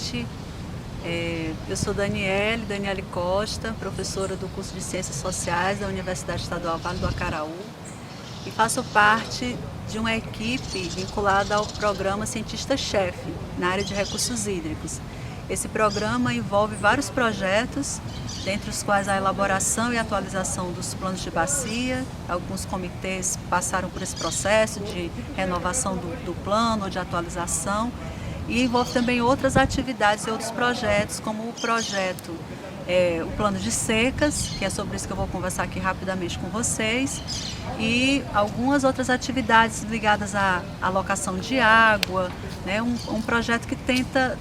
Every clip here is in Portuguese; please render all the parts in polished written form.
noite. Eu sou Daniele Costa, professora do curso de Ciências Sociais da Universidade Estadual Vale do Acaraú e faço parte de uma equipe vinculada ao programa Cientista-Chefe na área de recursos hídricos. Esse programa envolve vários projetos, dentre os quais a elaboração e atualização dos planos de bacia. Alguns comitês passaram por esse processo de renovação do plano ou de atualização. E envolve também outras atividades e outros projetos, como o projeto, o plano de secas, que é sobre isso que eu vou conversar aqui rapidamente com vocês, e algumas outras atividades ligadas à alocação de água, né? Um projeto que tenta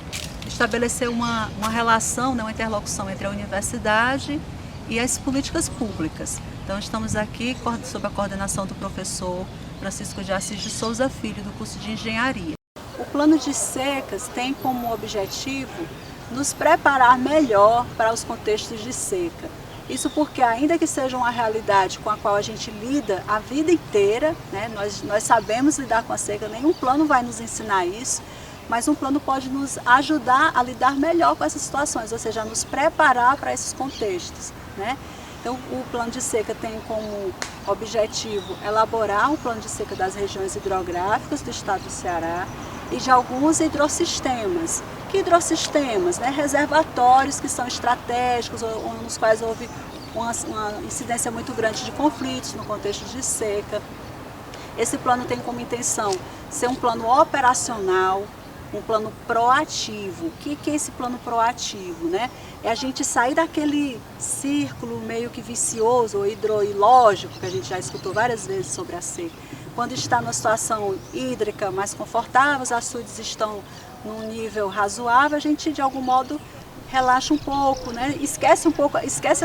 estabelecer uma relação, né, uma interlocução entre a universidade e as políticas públicas. Então estamos aqui sob a coordenação do professor Francisco de Assis de Souza Filho, do curso de Engenharia. O plano de secas tem como objetivo nos preparar melhor para os contextos de seca. Isso porque, ainda que seja uma realidade com a qual a gente lida a vida inteira, né, nós sabemos lidar com a seca, nenhum plano vai nos ensinar isso, mas um plano pode nos ajudar a lidar melhor com essas situações, ou seja, a nos preparar para esses contextos, né? Então, o plano de seca tem como objetivo elaborar um plano de seca das regiões hidrográficas do estado do Ceará e de alguns hidrossistemas. Que hidrossistemas? Né? Reservatórios que são estratégicos, ou nos quais houve uma incidência muito grande de conflitos no contexto de seca. Esse plano tem como intenção ser um plano operacional, um plano proativo. O que é esse plano proativo, né? É a gente sair daquele círculo meio que vicioso ou hidrológico, que a gente já escutou várias vezes sobre a seca. Quando está numa situação hídrica mais confortável, os açudes estão num nível razoável, a gente de algum modo relaxa um pouco, né? Esquece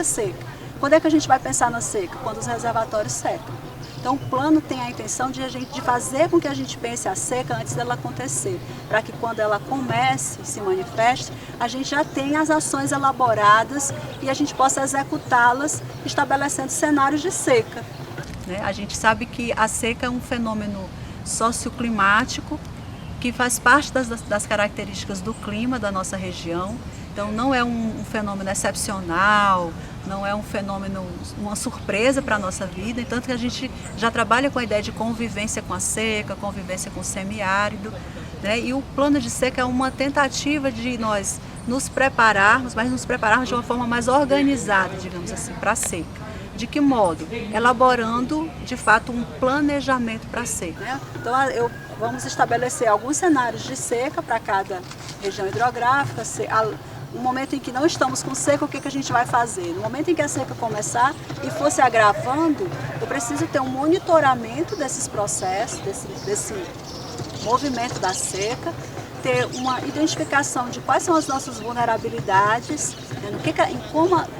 a seca. Quando é que a gente vai pensar na seca? Quando os reservatórios secam. Então o plano tem a intenção de fazer com que a gente pense a seca antes dela acontecer, para que quando ela comece e se manifeste, a gente já tenha as ações elaboradas e a gente possa executá-las estabelecendo cenários de seca. A gente sabe que a seca é um fenômeno socioclimático que faz parte das características do clima da nossa região. Então não é um fenômeno excepcional, não é um fenômeno, uma surpresa para a nossa vida, tanto que a gente já trabalha com a ideia de convivência com a seca, convivência com o semiárido, né? E o plano de seca é uma tentativa de nós nos prepararmos, mas nos prepararmos de uma forma mais organizada, digamos assim, para a seca. De que modo? Elaborando, de fato, um planejamento para a seca. Então, vamos estabelecer alguns cenários de seca para cada região hidrográfica. No momento em que não estamos com seca, o que a gente vai fazer? No momento em que a seca começar e for se agravando, eu preciso ter um monitoramento desses processos, desse movimento da seca, ter uma identificação de quais são as nossas vulnerabilidades,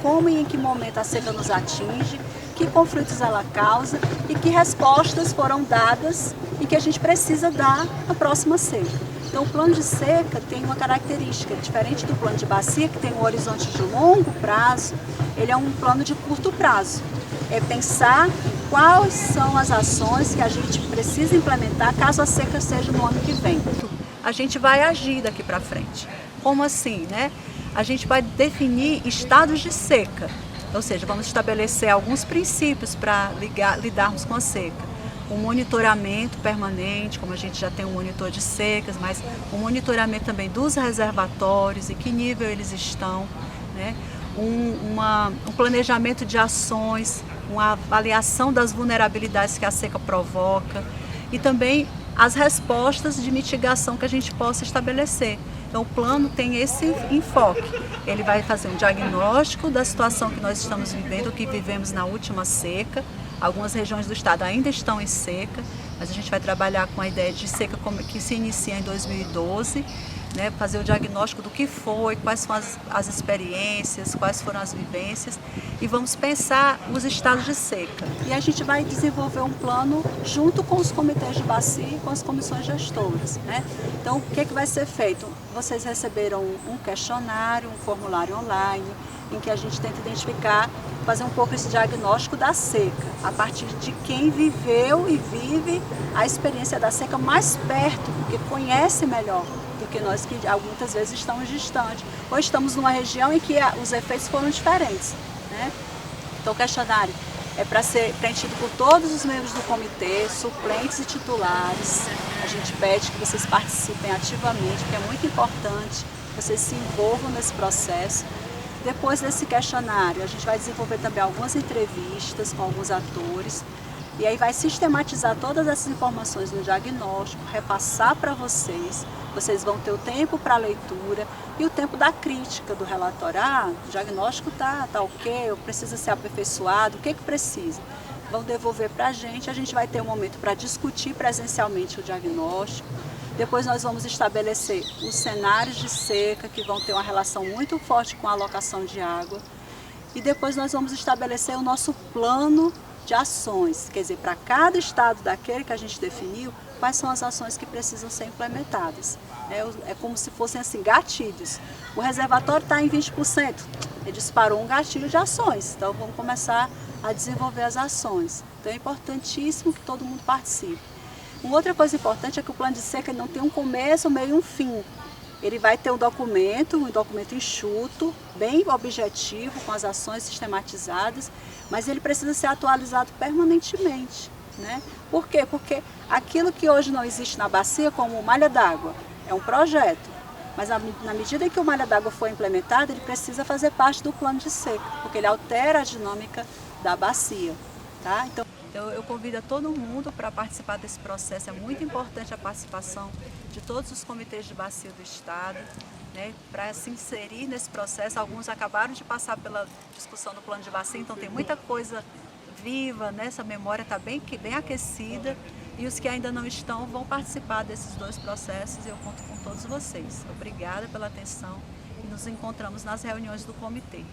como e em que momento a seca nos atinge, que conflitos ela causa e que respostas foram dadas e que a gente precisa dar na próxima seca. Então o plano de seca tem uma característica, diferente do plano de bacia, que tem um horizonte de longo prazo, ele é um plano de curto prazo. É pensar em quais são as ações que a gente precisa implementar caso a seca seja no ano que vem. A gente vai agir daqui para frente. Como assim, né? A gente vai definir estados de seca, ou seja, vamos estabelecer alguns princípios para lidarmos com a seca. Um monitoramento permanente, como a gente já tem um monitor de secas, mas um monitoramento também dos reservatórios, em que nível eles estão, né? Um planejamento de ações, uma avaliação das vulnerabilidades que a seca provoca e também as respostas de mitigação que a gente possa estabelecer. Então o plano tem esse enfoque, ele vai fazer um diagnóstico da situação que nós estamos vivendo, que vivemos na última seca. Algumas regiões do estado ainda estão em seca, mas a gente vai trabalhar com a ideia de seca que se inicia em 2012, né, fazer o diagnóstico do que foi, quais foram as experiências, quais foram as vivências e vamos pensar os estados de seca. E a gente vai desenvolver um plano junto com os comitês de bacia e com as comissões gestoras, né? Então, o que vai ser feito? Vocês receberam um questionário, um formulário online, em que a gente tenta identificar, fazer um pouco esse diagnóstico da seca, a partir de quem viveu e vive a experiência da seca mais perto, porque conhece melhor do que nós que muitas vezes estamos distantes, ou estamos numa região em que os efeitos foram diferentes, né? Então o questionário é para ser preenchido por todos os membros do comitê, suplentes e titulares. A gente pede que vocês participem ativamente, porque é muito importante que vocês se envolvam nesse processo. Depois desse questionário, a gente vai desenvolver também algumas entrevistas com alguns atores, e aí vai sistematizar todas essas informações no diagnóstico, repassar para vocês. Vocês vão ter o tempo para a leitura e o tempo da crítica do relatório. Ah, o diagnóstico tá ok, precisa ser aperfeiçoado, o que precisa? Vão devolver para a gente vai ter um momento para discutir presencialmente o diagnóstico. Depois nós vamos estabelecer os cenários de seca, que vão ter uma relação muito forte com a alocação de água. E depois nós vamos estabelecer o nosso plano de ações, quer dizer, para cada estado daquele que a gente definiu, quais são as ações que precisam ser implementadas. É como se fossem assim, gatilhos. O reservatório está em 20%, ele disparou um gatilho de ações, então vamos começar a desenvolver as ações. Então é importantíssimo que todo mundo participe. Uma outra coisa importante é que o plano de seca não tem um começo, um meio e um fim. Ele vai ter um documento enxuto, bem objetivo, com as ações sistematizadas, mas ele precisa ser atualizado permanentemente, né? Por quê? Porque aquilo que hoje não existe na bacia, como malha d'água, é um projeto, mas na medida em que o malha d'água for implementado, ele precisa fazer parte do plano de seca, porque ele altera a dinâmica da bacia, tá? Então eu convido a todo mundo para participar desse processo. É muito importante a participação de todos os comitês de bacia do Estado, né, para se inserir nesse processo. Alguns acabaram de passar pela discussão do plano de bacia, então tem muita coisa viva, né? Essa memória está bem aquecida, e os que ainda não estão vão participar desses dois processos, e eu conto com todos vocês. Obrigada pela atenção e nos encontramos nas reuniões do comitê.